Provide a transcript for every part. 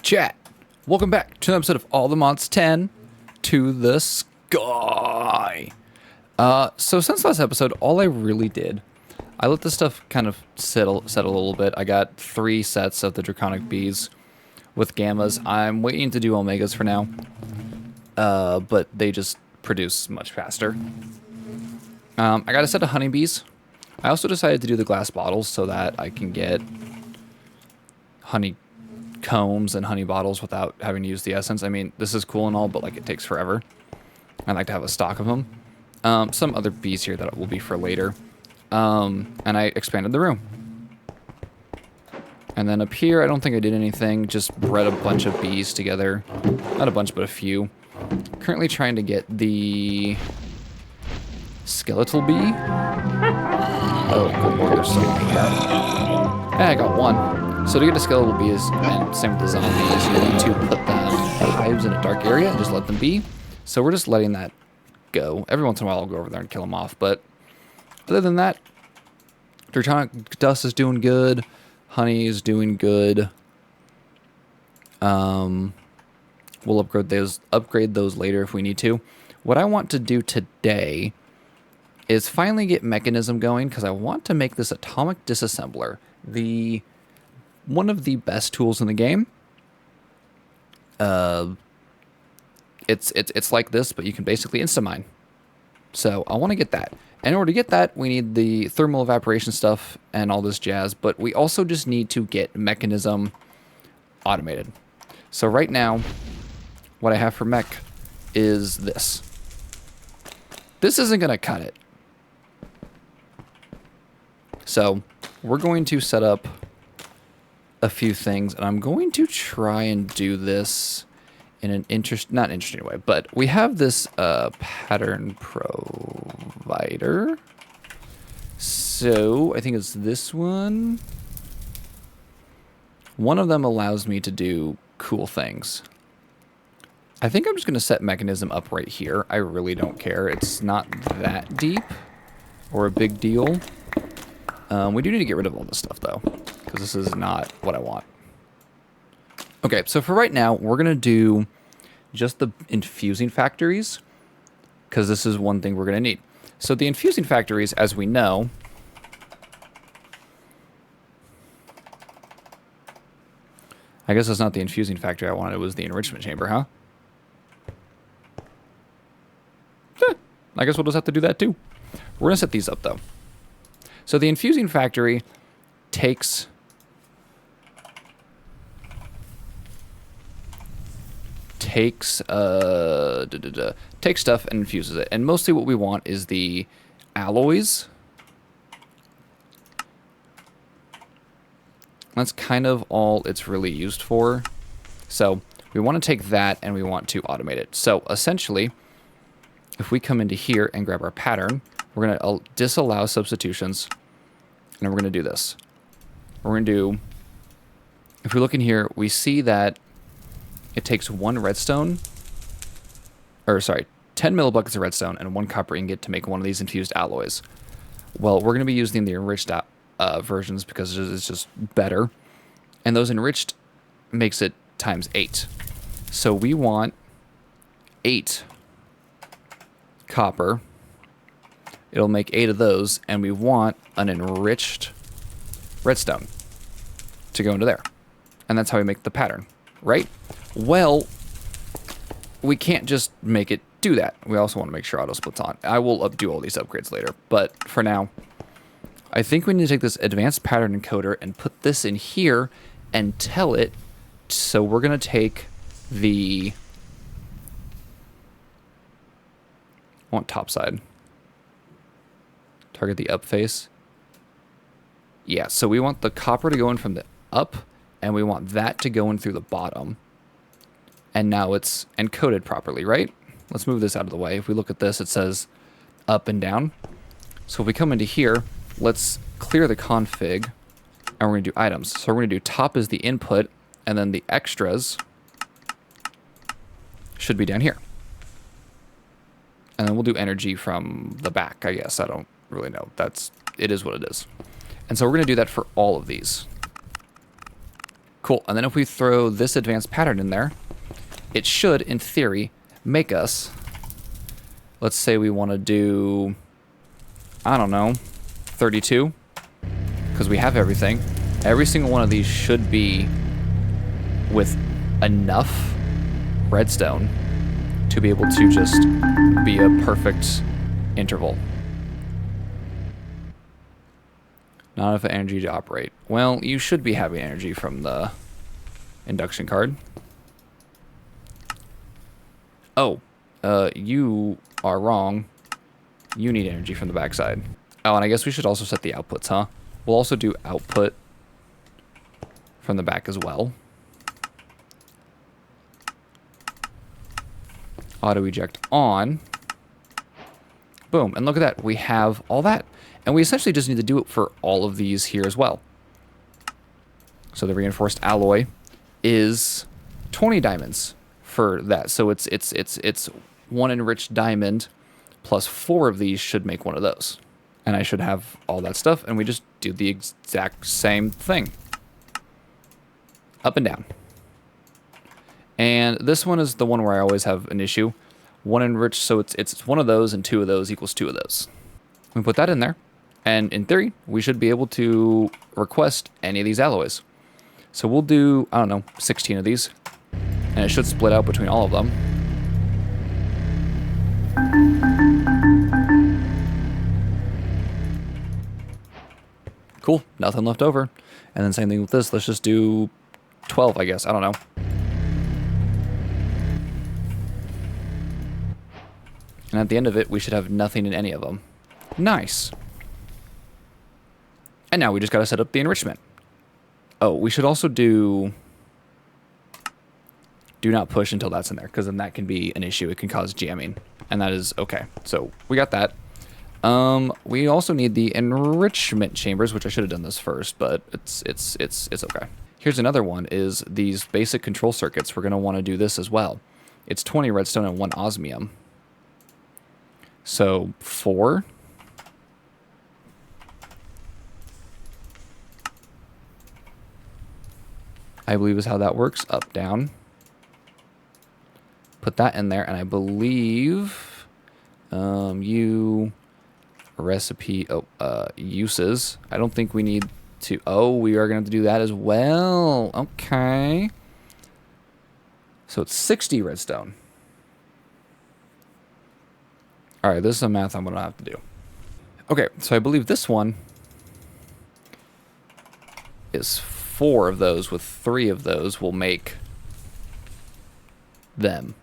Chat, welcome back to an episode of All the Mods 10 to the Sky. So since last episode, all I really did, I let this stuff kind of settle a little bit. I got 3 sets of the Draconic Bees with Gammas. I'm waiting to do Omegas for now, but they just produce much faster. I got a set of honeybees. I also decided to do the glass bottles so that I can get honey combs and honey bottles without having to use the essence. I mean, this is cool and all, but like it takes forever. I like to have a stock of them. Some other bees here that will be for later. And I expanded the room. And then up here, I don't think I did anything. Just bred a bunch of bees together. Not a bunch, but a few. Currently trying to get the skeletal bee. Oh, good lord, there's so many. Yeah, I got one. So to get a skeletal bee is, and same with the zombies, you need to put them in hives in a dark area and just let them be. So we're just letting that go. Every once in a while I'll go over there and kill them off, but other than that, Draconic Dust is doing good. Honey is doing good. We'll upgrade those later if we need to. What I want to do today is finally get Mechanism going, because I want to make this Atomic Disassembler one of the best tools in the game. It's like this, but you can basically insta-mine. So I want to get that. In order to get that, we need the thermal evaporation stuff and all this jazz, but we also just need to get Mechanism automated. So right now, what I have for mech is this. This isn't going to cut it. So we're going to set up a few things, and I'm going to try and do this in an not interesting way, but we have this pattern provider. So I think it's this one. One of them allows me to do cool things. I think I'm just going to set Mechanism up right here. I really don't care. It's not that deep or a big deal. We do need to get rid of all this stuff, though, because this is not what I want. Okay, so for right now, we're going to do just the infusing factories, because this is one thing we're going to need. So the infusing factories, as we know, I guess that's not the infusing factory I wanted. It was the enrichment chamber, huh? I guess we'll just have to do that, too. We're going to set these up, though. So the infusing factory takes stuff and infuses it. And mostly what we want is the alloys. That's kind of all it's really used for. So we want to take that and we want to automate it. So essentially, if we come into here and grab our pattern, we're going to disallow substitutions, and we're going to do this. We're going to do, if we look in here, we see that it takes 1 redstone, or sorry, 10 millibuckets of redstone and 1 copper ingot to make one of these infused alloys. Well, we're going to be using the enriched versions because it's just better, and those enriched makes it times 8. So we want 8 copper. It'll make 8 of those, and we want an enriched redstone to go into there. And that's how we make the pattern, right? Well, we can't just make it do that. We also want to make sure auto split's on. I will do all these upgrades later, but for now, I think we need to take this advanced pattern encoder and put this in here and tell it. So we're going to take the... I want top side. Target the up face. Yeah, so we want the copper to go in from the up, and we want that to go in through the bottom. And now it's encoded properly, right? Let's move this out of the way. If we look at this, it says up and down. So if we come into here, let's clear the config, and we're going to do items. So we're going to do top is the input, and then the extras should be down here. And then we'll do energy from the back, I guess. I don't really know. It is what it is. And so we're going to do that for all of these. Cool. And then if we throw this advanced pattern in there, it should, in theory, make us, let's say we want to do, I don't know, 32, because we have everything. Every single one of these should be with enough redstone to be able to just be a perfect interval. Not enough energy to operate. Well, you should be having energy from the induction card. Oh, you are wrong. You need energy from the backside. Oh, and I guess we should also set the outputs, huh? We'll also do output from the back as well. Auto eject on. Boom, and look at that. We have all that. And we essentially just need to do it for all of these here as well. So the reinforced alloy is 20 diamonds for that. So it's one enriched diamond plus 4 of these should make one of those. And I should have all that stuff, and we just do the exact same thing. Up and down. And this one is the one where I always have an issue. One enriched, so it's one of those, and 2 of those equals 2 of those. We put that in there, and in theory, we should be able to request any of these alloys. So we'll do, I don't know, 16 of these, and it should split out between all of them. Cool, nothing left over. And then same thing with this, let's just do 12, I guess, I don't know. And at the end of it, we should have nothing in any of them. Nice. And now we just got to set up the enrichment. Oh, we should also do not push until that's in there, because then that can be an issue. It can cause jamming, and that is okay. So we got that. We also need the enrichment chambers, which I should have done this first, but it's okay. Here's another one, is these basic control circuits. We're going to want to do this as well. It's 20 redstone and 1 osmium. So 4. I believe is how that works. Up, down. Put that in there, and I believe uses. I don't think we need to. Oh, we are going to have to do that as well. Okay. So it's 60 redstone. All right, this is some math I'm going to have to do. Okay, so I believe this one is 4 of those, with 3 of those will make them,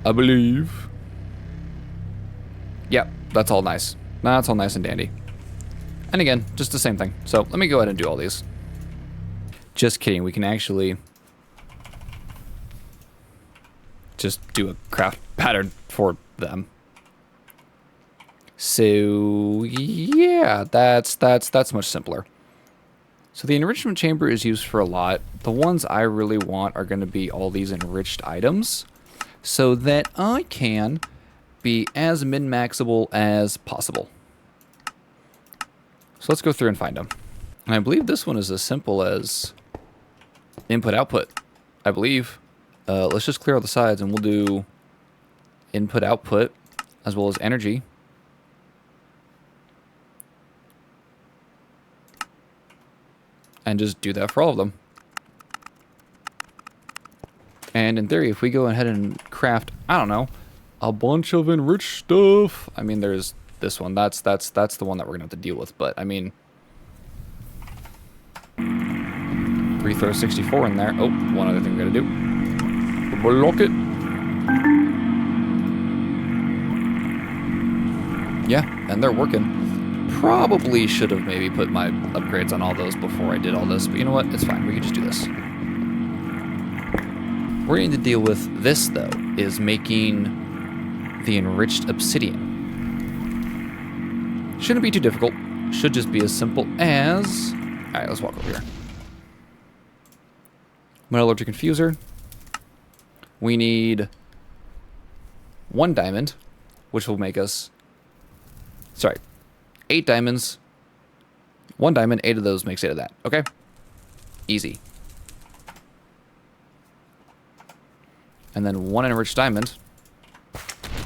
I believe. Yep, that's all nice. That's all nice and dandy. And again, just the same thing. So let me go ahead and do all these. Just kidding, we can actually just do a craft pattern for them. So yeah, that's much simpler. So the enrichment chamber is used for a lot. The ones I really want are going to be all these enriched items, so that I can be as min-maxable as possible. So let's go through and find them. And I believe this one is as simple as input-output, I believe. Let's just clear all the sides, and we'll do input-output as well as energy. And just do that for all of them. And in theory, if we go ahead and craft, I don't know, a bunch of enriched stuff. I mean, there's this one. That's the one that we're gonna have to deal with. But I mean, 3 throw 64 in there. Oh, one other thing we're gonna do. Block it. Yeah, and they're working. Probably should have maybe put my upgrades on all those before I did all this, but you know what? It's fine. We can just do this. We're going to deal with this, though, is making the enriched obsidian. Shouldn't be too difficult. Should just be as simple as... Alright, let's walk over here. Metallurgic infuser. We need 1 diamond, which will make us... Sorry. 8 diamonds, 1 diamond, 8 of those makes 8 of that. Okay? Easy. And then 1 enriched diamond.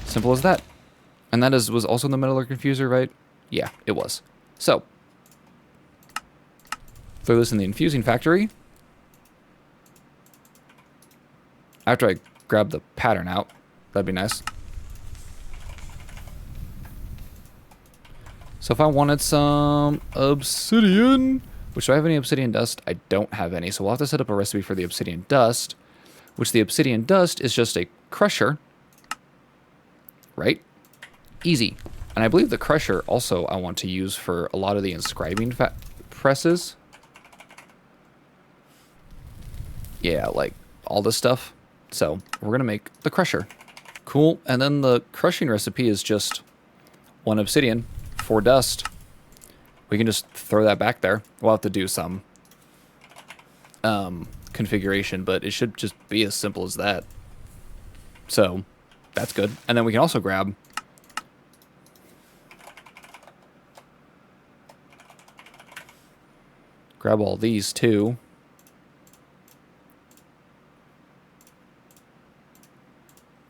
Simple as that. And that was also in the metallurgic infuser, right? Yeah, it was. So, throw this in the infusing factory. After I grab the pattern out, that'd be nice. So if I wanted some obsidian, which do I have any obsidian dust? I don't have any, so we'll have to set up a recipe for the obsidian dust, which the obsidian dust is just a crusher, right? Easy. And I believe the crusher also I want to use for a lot of the inscribing presses. Yeah, like all this stuff. So we're going to make the crusher. Cool. And then the crushing recipe is just 1 obsidian, 4 dust. We can just throw that back there. We'll have to do some configuration, but it should just be as simple as that. So that's good. And then we can also grab all these too.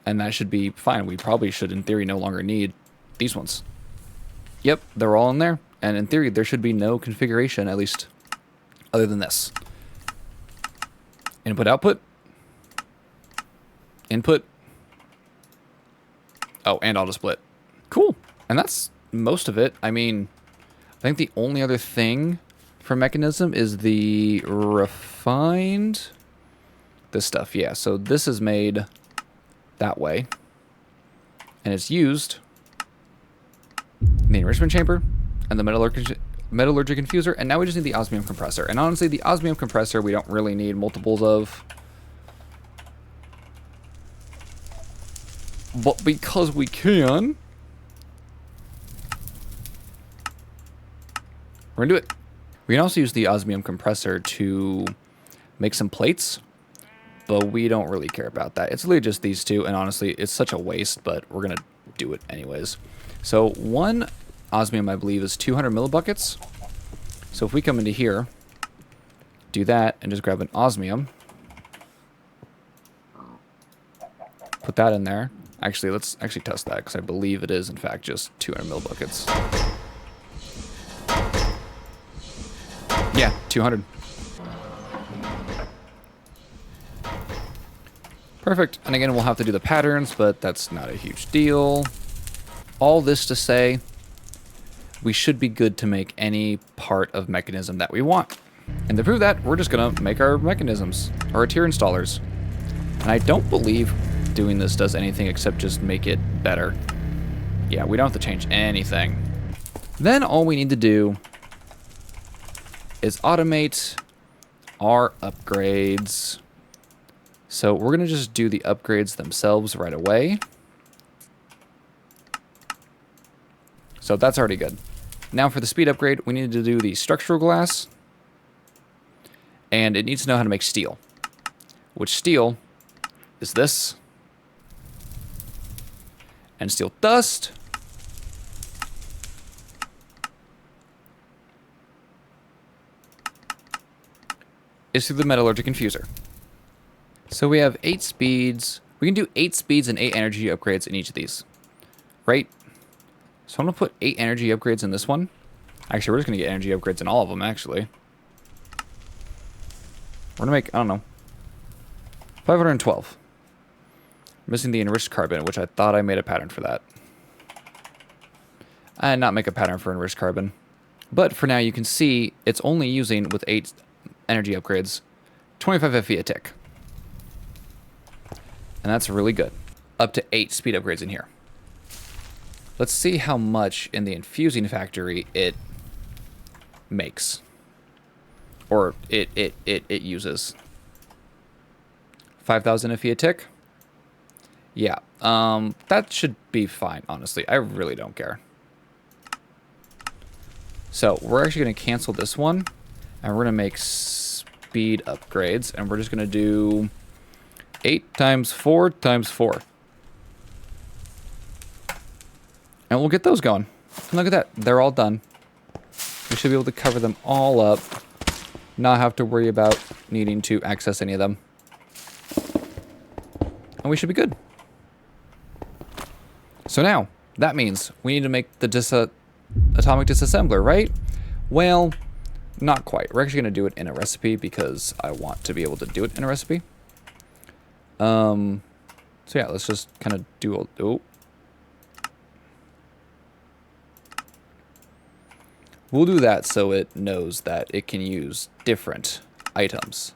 And that should be fine. We probably should, in theory, no longer need these ones. Yep, they're all in there. And in theory, there should be no configuration, at least other than this. Input, output. Input. Oh, and auto split. Cool. And that's most of it. I mean, I think the only other thing for mechanism is the refined... this stuff, yeah. So this is made that way. And it's used in the enrichment chamber and the metallurgic infuser. And now we just need the osmium compressor. And honestly, the osmium compressor we don't really need multiples of. But because we can, we're gonna do it. We can also use the osmium compressor to make some plates, but we don't really care about that. It's literally just these two, and honestly, it's such a waste, but we're gonna do it anyways. So 1 osmium, I believe, is 200 millibuckets. So if we come into here, do that, and just grab an osmium, put that in there. Actually, let's actually test that, because I believe it is, in fact, just 200 millibuckets. Yeah, 200. Perfect. And again, we'll have to do the patterns, but that's not a huge deal. All this to say, we should be good to make any part of mechanism that we want. And to prove that, we're just going to make our mechanisms, or our tier installers. And I don't believe doing this does anything except just make it better. Yeah, we don't have to change anything. Then all we need to do is automate our upgrades. So we're going to just do the upgrades themselves right away. So that's already good. Now for the speed upgrade, we need to do the structural glass. And it needs to know how to make steel. Which steel is this. And steel dust is through the metallurgic infuser. So we have 8 speeds. We can do 8 speeds and 8 energy upgrades in each of these. Right? So I'm going to put 8 energy upgrades in this one. Actually, we're just going to get energy upgrades in all of them, actually. We're going to make, I don't know, 512. Missing the enriched carbon, which I thought I made a pattern for that. I did not make a pattern for enriched carbon. But for now, you can see it's only using, with 8 energy upgrades, 25 FE a tick. And that's really good. Up to 8 speed upgrades in here. Let's see how much in the infusing factory it makes. Or it uses. 5,000 FE a tick? Yeah. That should be fine, honestly. I really don't care. So we're actually going to cancel this one. And we're going to make speed upgrades. And we're just going to do 8 times 4 times 4. And we'll get those going. And look at that. They're all done. We should be able to cover them all up. Not have to worry about needing to access any of them. and we should be good. So now, that means we need to make the atomic disassembler, right? Well, not quite. We're actually going to do it in a recipe because I want to be able to do it in a recipe. So yeah, let's just kind of do a... Oh. We'll do that so it knows that it can use different items.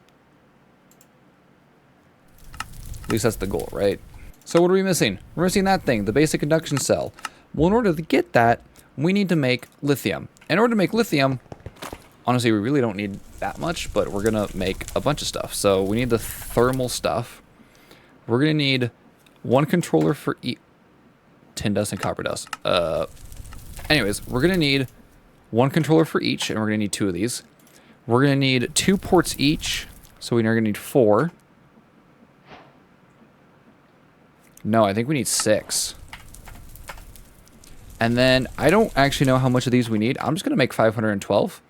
At least that's the goal, right? So what are we missing? We're missing that thing, the basic induction cell. Well, in order to get that, we need to make lithium. In order to make lithium, honestly, we really don't need that much, but we're going to make a bunch of stuff. So we need the thermal stuff. We're going to need one controller for tin dust and copper dust. Anyways, we're going to need one controller for each, and we're going to need 2 of these. We're going to need 2 ports each, so we're going to need 4. No, I think we need 6. And then I don't actually know how much of these we need. I'm just going to make 512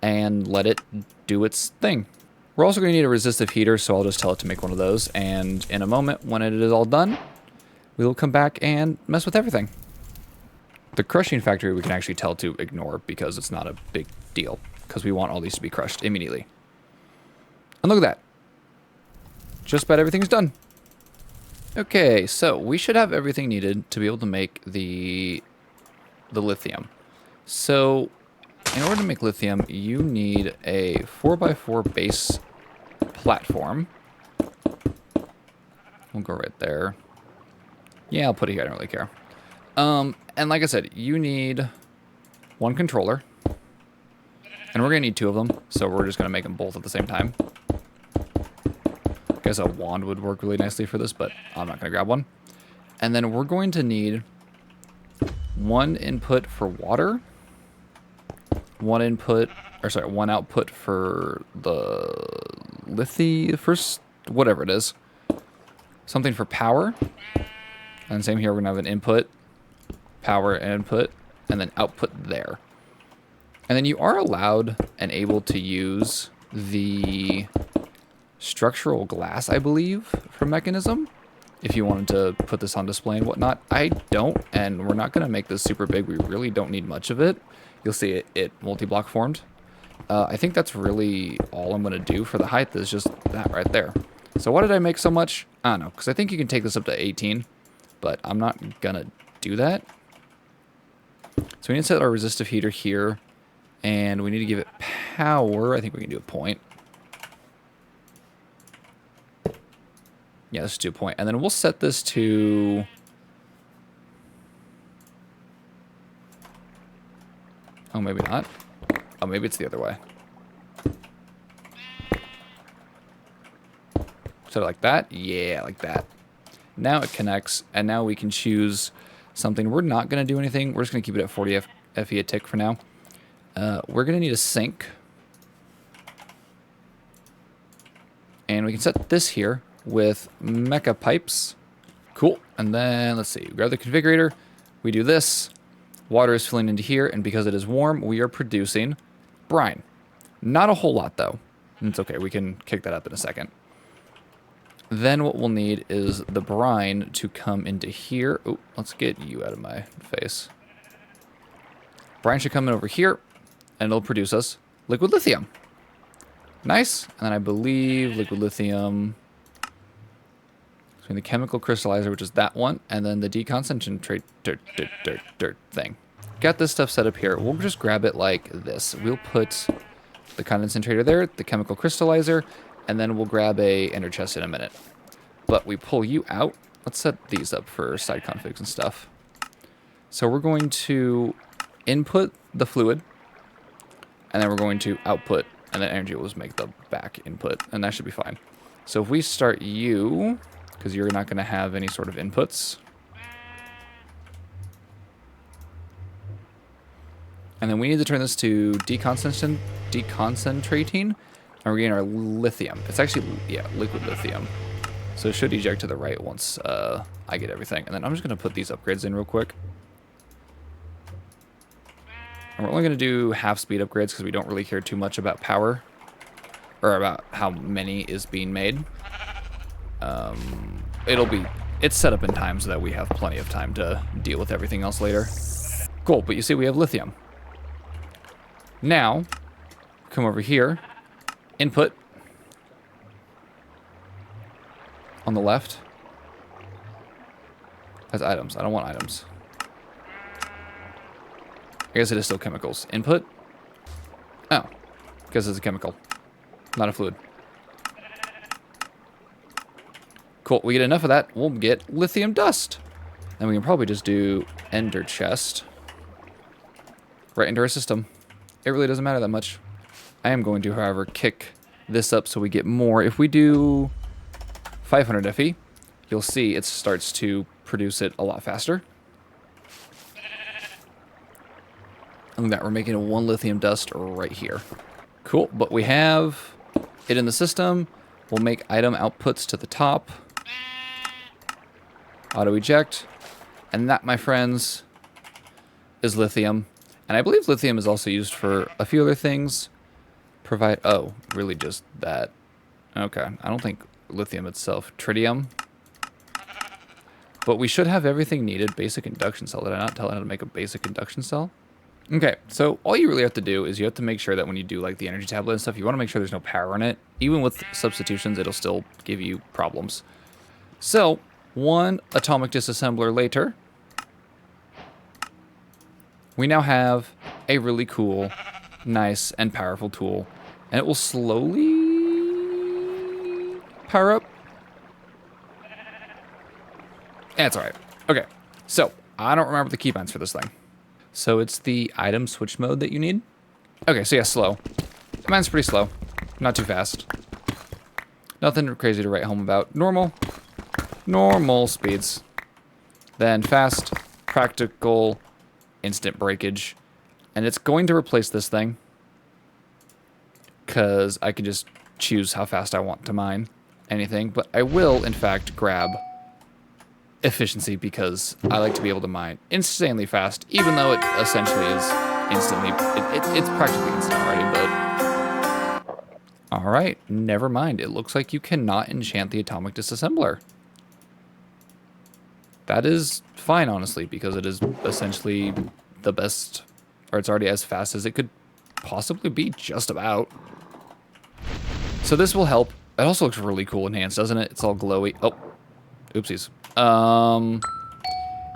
and let it do its thing. We're also going to need a resistive heater, so I'll just tell it to make one of those. And in a moment, when it is all done, we will come back and mess with everything. The crushing factory we can actually tell to ignore because it's not a big deal, because we want all these to be crushed immediately. And look at that. Just about everything's done. Okay, so we should have everything needed to be able to make the lithium. So in order to make lithium, you need a 4x4 base platform. We'll go right there. Yeah, I'll put it here. I don't really care. And like I said, you need one controller. And we're going to need 2 of them, so we're just going to make them both at the same time. I guess a wand would work really nicely for this, but I'm not going to grab one. And then we're going to need 1 input for water. 1 output for the first, whatever it is. Something for power. And same here, we're going to have an input, power input, and then output there. And then you are allowed and able to use the structural glass, I believe, for mechanism. If you wanted to put this on display and whatnot. I don't, and we're not going to make this super big. We really don't need much of it. You'll see it multi-block formed. I think that's really all I'm going to do for the height is just that right there. So why did I make so much? I don't know, because I think you can take this up to 18, but I'm not going to do that. So we need to set our resistive heater here, and we need to give it power. I think we can do a point. Yeah, let's do a point. And then we'll set this to... Oh, maybe not. Oh, maybe it's the other way. So like that? Yeah, like that. Now it connects, and now we can choose something. We're not going to do anything. We're just going to keep it at 40 FE a tick for now. We're going to need a sink. And we can set this here with mecha pipes. Cool. And then, let's see. Grab the configurator. We do this. Water is filling into here, and because it is warm, we are producing brine. Not a whole lot, though. It's okay. We can kick that up in a second. Then what we'll need is the brine to come into here. Oh, let's get you out of my face. Brine should come in over here, and it'll produce us liquid lithium. Nice. And then I believe liquid lithium between the chemical crystallizer, which is that one, and then the deconcentrate thing. Got this stuff set up here. We'll just grab it like this. We'll put the concentrator there, the chemical crystallizer, and then we'll grab a ender chest in a minute. But we pull you out. Let's set these up for side configs and stuff. So we're going to input the fluid, and then we're going to output, and then energy will just make the back input, and that should be fine. So if we start you, because you're not going to have any sort of inputs. And then we need to turn this to deconcentrating, and we're getting our lithium. It's actually, yeah, liquid lithium. So it should eject to the right once I get everything. And then I'm just going to put these upgrades in real quick. And we're only going to do half speed upgrades because we don't really care too much about power. Or about how many is being made. It's set up in time so that we have plenty of time to deal with everything else later. Cool, but you see we have lithium. Now, come over here, input on the left. That's items. I don't want items. I guess it is still chemicals. Input. Oh, because it's a chemical, not a fluid. Cool, we get enough of that, we'll get lithium dust. And we can probably just do ender chest right into our system. It really doesn't matter that much. I am going to, however, kick this up so we get more. If we do 500 Fe, you'll see it starts to produce it a lot faster. Look at that, we're making a 1 lithium dust right here. Cool, but we have it in the system. We'll make item outputs to the top. Auto eject. And that, my friends, is lithium. And I believe lithium is also used for a few other things. Provide, oh, really just that. Okay, I don't think lithium itself. Tritium. But we should have everything needed. Basic induction cell. Did I not tell it how to make a basic induction cell? Okay, so all you really have to do is you have to make sure that when you do like the energy tablet and stuff, you want to make sure there's no power in it. Even with substitutions, it'll still give you problems. So, 1 atomic disassembler later, we now have a really cool, nice, and powerful tool. And it will slowly power up. That's alright. Okay, so I don't remember the keybinds for this thing. So it's the item switch mode that you need. Okay, so yeah, slow. Mine's pretty slow. Not too fast. Nothing crazy to write home about. Normal speeds. Then fast, practical, instant breakage. And it's going to replace this thing. Because I can just choose how fast I want to mine anything. But I will, in fact, grab efficiency because I like to be able to mine insanely fast, even though it essentially is instantly, it's practically instant already, but alright, never mind. It looks like you cannot enchant the atomic disassembler. That is fine, honestly, because it is essentially the best, or it's already as fast as it could possibly be, just about. So this will help. It also looks really cool enhanced, doesn't it? It's all glowy. Oh, oopsies.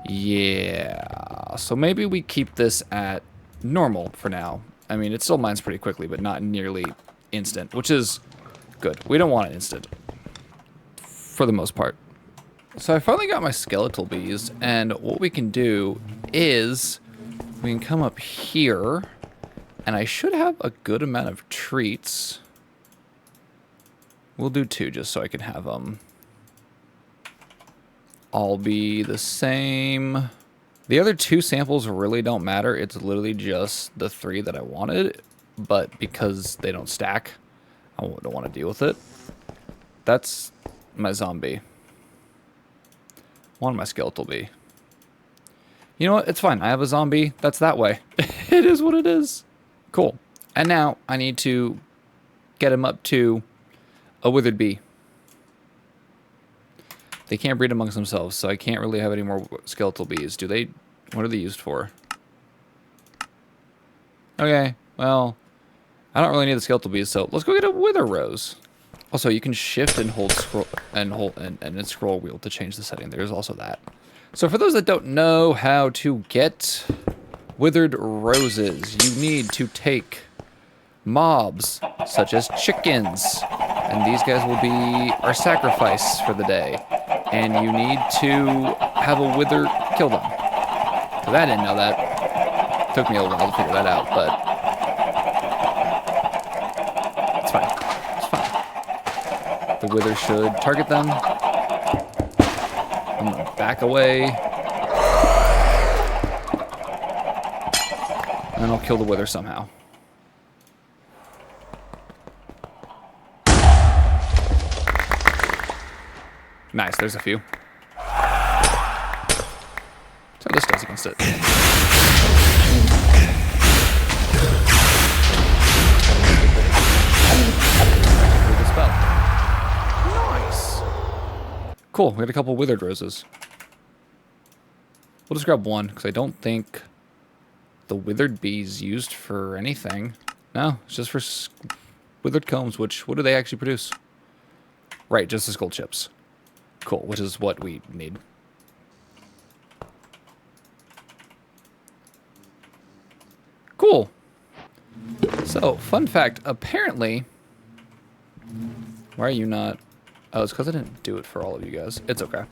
Yeah, so maybe we keep this at normal for now. I mean, it still mines pretty quickly, but not nearly instant, which is good. We don't want it instant, for the most part. So I finally got my skeletal bees, and what we can do is we can come up here, and I should have a good amount of treats. We'll do 2 just so I can have them all be the same. The other 2 samples really don't matter. It's literally just the 3 that I wanted, but because they don't stack, I don't want to deal with it. That's my zombie. One of my skeletal bee. You know what? It's fine. I have a zombie that's that way. It is what it is. Cool. And now I need to get him up to a withered bee. They can't breed amongst themselves, so I can't really have any more skeletal bees. Do they? What are they used for? Okay, well, I don't really need the skeletal bees, so let's go get a wither rose. Also, you can shift and hold scroll and scroll wheel to change the setting. There's also that. So for those that don't know how to get withered roses, you need to take mobs such as chickens, and these guys will be our sacrifice for the day. And you need to have a wither kill them. Because I didn't know that. It took me a while to figure that out, but it's fine. It's fine. The wither should target them. I'm gonna back away. And then I'll kill the wither somehow. Nice, there's a few. So this does against it. Spell. Nice. Cool, we got a couple withered roses. We'll just grab one, because I don't think the withered bee's used for anything. No, it's just for withered combs, which, what do they actually produce? Right, just as gold chips. Cool, which is what we need. Cool. So, fun fact, apparently... Why are you not... Oh, it's because I didn't do it for all of you guys. It's okay.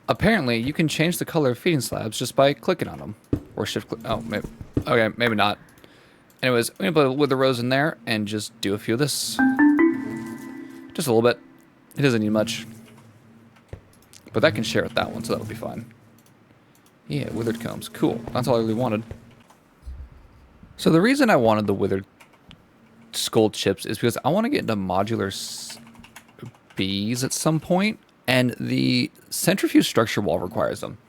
Apparently, you can change the color of feeding slabs just by clicking on them. Or shift click... Oh, maybe... Okay, maybe not. Anyways, I'm going to put with the rose in there and just do a few of this. Just a little bit. It doesn't need much. But that can share with that one, so that'll be fine. Yeah, withered combs. Cool. That's all I really wanted. So the reason I wanted the withered skull chips is because I want to get into modular bees at some point, and the centrifuge structure wall requires them.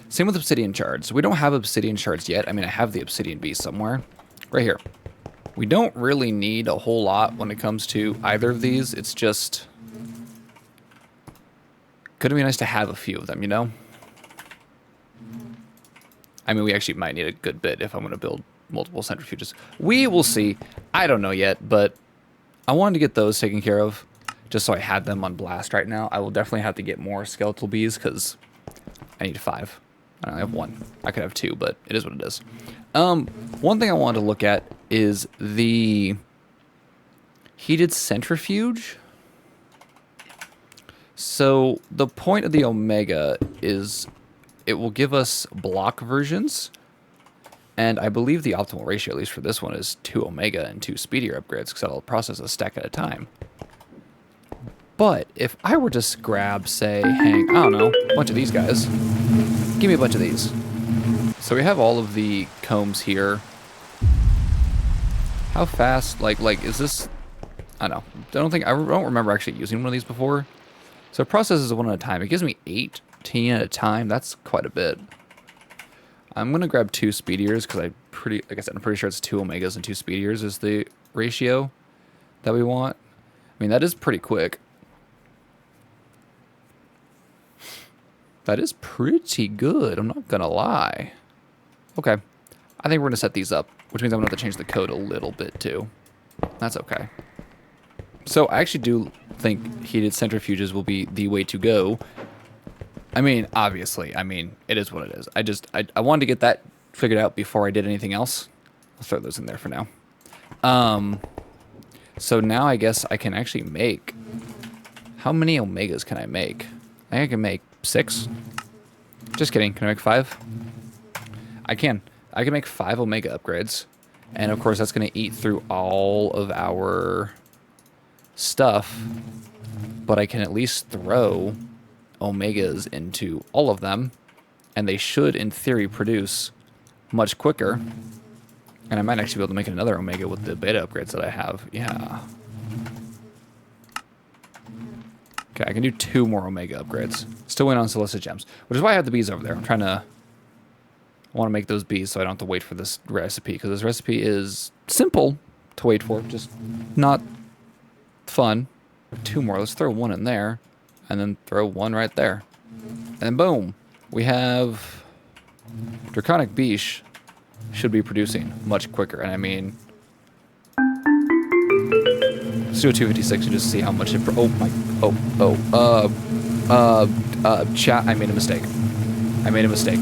Same with obsidian shards. We don't have obsidian shards yet. I mean, I have the obsidian bee somewhere. Right here. We don't really need a whole lot when it comes to either of these. It's just... Could it be nice to have a few of them, you know? I mean, we actually might need a good bit if I'm going to build multiple centrifuges. We will see. I don't know yet, but I wanted to get those taken care of just so I had them on blast right now. I will definitely have to get more skeletal bees because I need 5. I only have 1. I could have 2, but it is what it is. One thing I wanted to look at is the heated centrifuge. So the point of the Omega is it will give us block versions. And I believe the optimal ratio, at least for this one, is 2 Omega and 2 speedier upgrades, because that'll process a stack at a time. But if I were to grab, say, I don't know, a bunch of these guys. Give me a bunch of these. So we have all of the combs here. How fast, like, is this... I don't know. I don't remember actually using one of these before. So it processes one at a time. It gives me 18 at a time. That's quite a bit. I'm going to grab 2 speediers because like I said, I'm pretty sure it's 2 Omegas and 2 speediers is the ratio that we want. I mean, that is pretty quick. That is pretty good. I'm not going to lie. Okay. I think we're going to set these up, which means I'm going to have to change the code a little bit too. That's okay. So I actually do think heated centrifuges will be the way to go. I mean, obviously, it is what it is. I wanted to get that figured out before I did anything else. I'll throw those in there for now. So now I guess I can actually make... How many Omegas can I make? I think I can make 6. Just kidding. Can I make 5? I can. I can make 5 Omega upgrades. And of course, that's going to eat through all of our stuff. But I can at least throw Omegas into all of them, and they should, in theory, produce much quicker. And I might actually be able to make another Omega with the beta upgrades that I have. Yeah. Okay, I can do 2 more Omega upgrades. Still waiting on Celestia Gems, which is why I have the bees over there. I want to make those bees so I don't have to wait for this recipe, because this recipe is simple to wait for, just not fun. 2 more. Let's throw 1 in there. And then throw 1 right there. And boom. We have... Draconic Beesh should be producing much quicker. And I mean... Let's do a 256 and just see how much it... Oh my... Chat, I made a mistake. I made a mistake.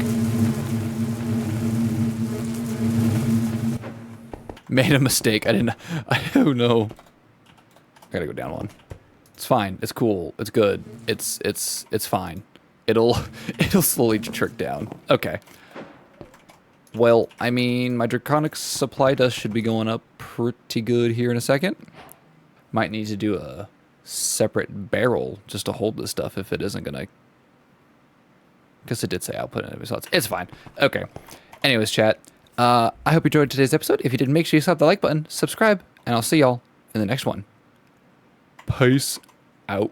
Made a mistake. I don't know. I gotta go down 1. It's fine. It's cool. It's good. It's fine. It'll slowly trick down. Okay. Well, I mean, my Draconic supply dust should be going up pretty good here in a second. Might need to do a separate barrel just to hold this stuff if it isn't gonna... Guess it did say output in every slot. It's fine. Okay. Anyways, chat. I hope you enjoyed today's episode. If you did, make sure you slap the like button, subscribe, and I'll see y'all in the next one. Peace out.